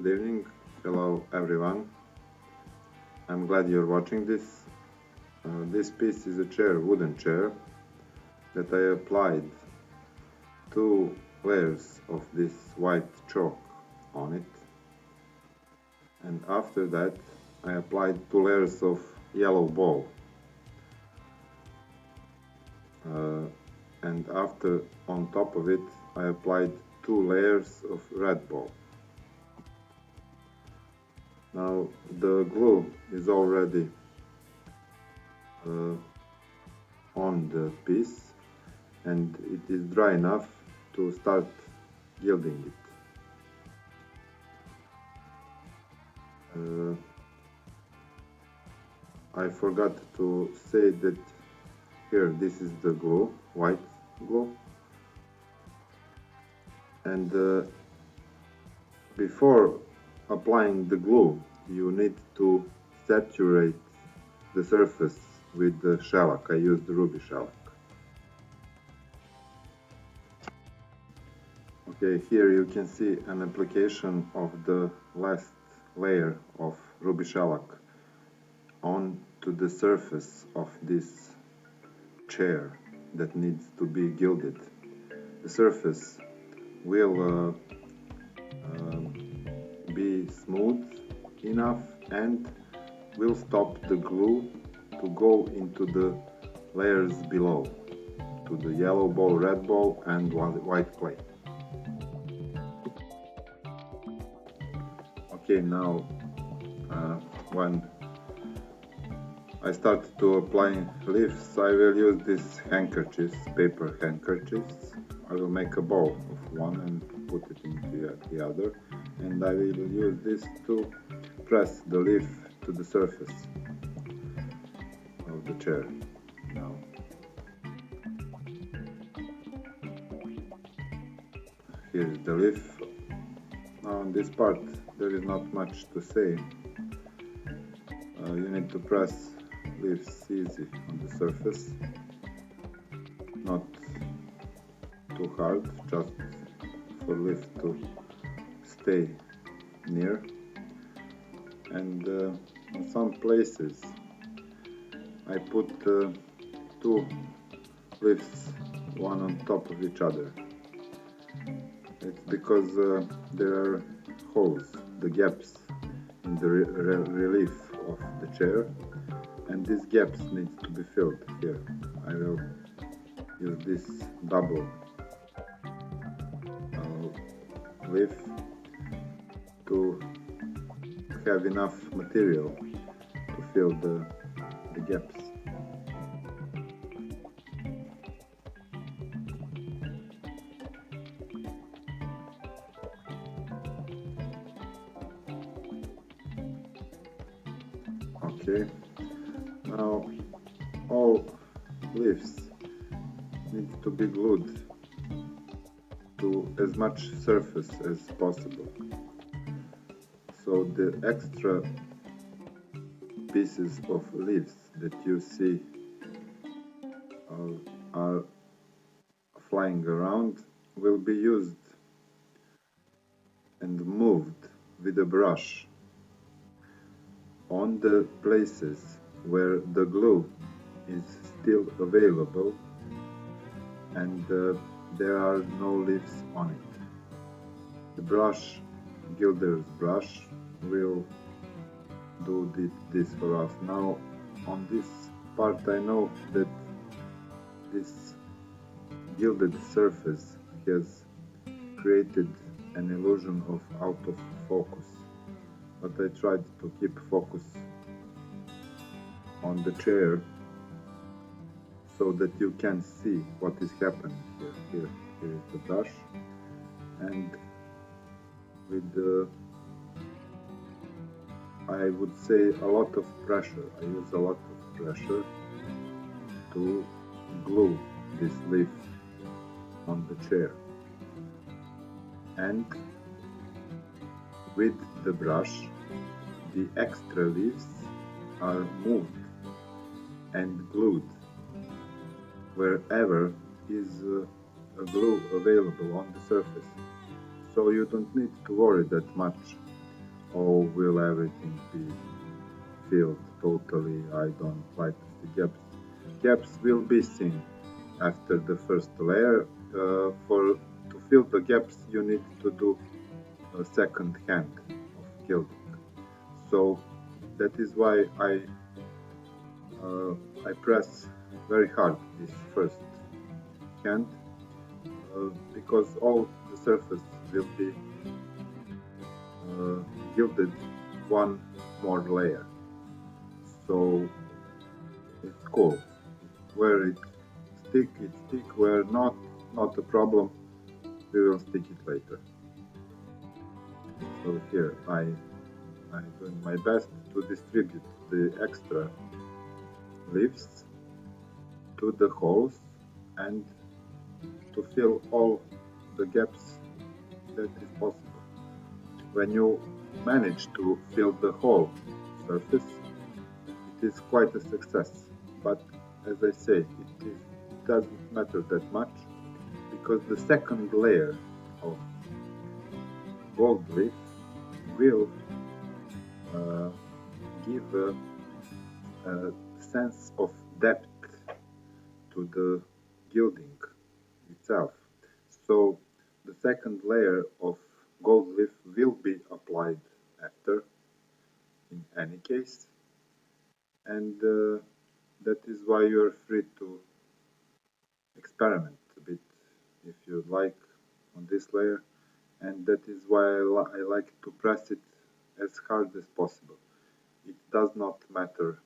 Good evening, hello everyone. I'm glad you're watching this. This piece is a chair, wooden chair, that I applied 2 layers of this white chalk on it, and after that I applied 2 layers of yellow ball, and after on top of it I applied 2 layers of red ball. Now the glue is already on the piece and it is dry enough to start gilding it. I forgot to say that here this is the glue, white glue, and before applying the glue you need to saturate the surface with the shellac. I used the ruby shellac. Okay, here you can see an application of the last layer of ruby shellac onto the surface of this chair that needs to be gilded. The surface will be smooth enough and will stop the glue to go into the layers below, to the yellow ball, red ball and white clay. Okay, now when I start to apply leaves, I will use these handkerchiefs, paper handkerchiefs. I will make a ball of one and put it into the other, and I will use this to press the leaf to the surface of the chair. Now, here is the leaf. Now on this part there is not much to say. You need to press leaves easy on the surface, not too hard, just for leaf to stay near. And in some places I put 2 leaves one on top of each other. It's because there are holes, the gaps in the relief of the chair, and these gaps need to be filled. Here I will use this double leaf to have enough material to fill the gaps. Okay, now all leaves need to be glued to as much surface as possible, so the extra pieces of leaves that you see are flying around will be used and moved with a brush on the places where the glue is still available and there are no leaves on it. The brush, gilder's brush, will do this for us. Now on this part I know that this gilded surface has created an illusion of out of focus, but I tried to keep focus on the chair so that you can see what is happening here. Here is the brush, and with I would say a lot of pressure. I use a lot of pressure to glue this leaf on the chair, and with the brush the extra leaves are moved and glued wherever is a glue available on the surface, so you don't need to worry that much or will everything be filled totally? I don't like to see gaps. Gaps will be seen after the first layer. For to fill the gaps, you need to do a second hand of gilding. So that is why uh, I press very hard this first hand because all the surface will be gilded one more layer. So it's cool. Where it stick, where not a problem. We will stick it later. So here I'm doing my best to distribute the extra leaves to the holes and to fill all the gaps that is possible. When you manage to fill the whole surface, it is quite a success. But as I say, it doesn't matter that much because the second layer of gold leaf will uh, give a sense of depth to the gilding itself. So the second layer of gold leaf will be applied after in any case, and that is why you're free to experiment a bit if you like on this layer, and that is why I like to press it as hard as possible. It does not matter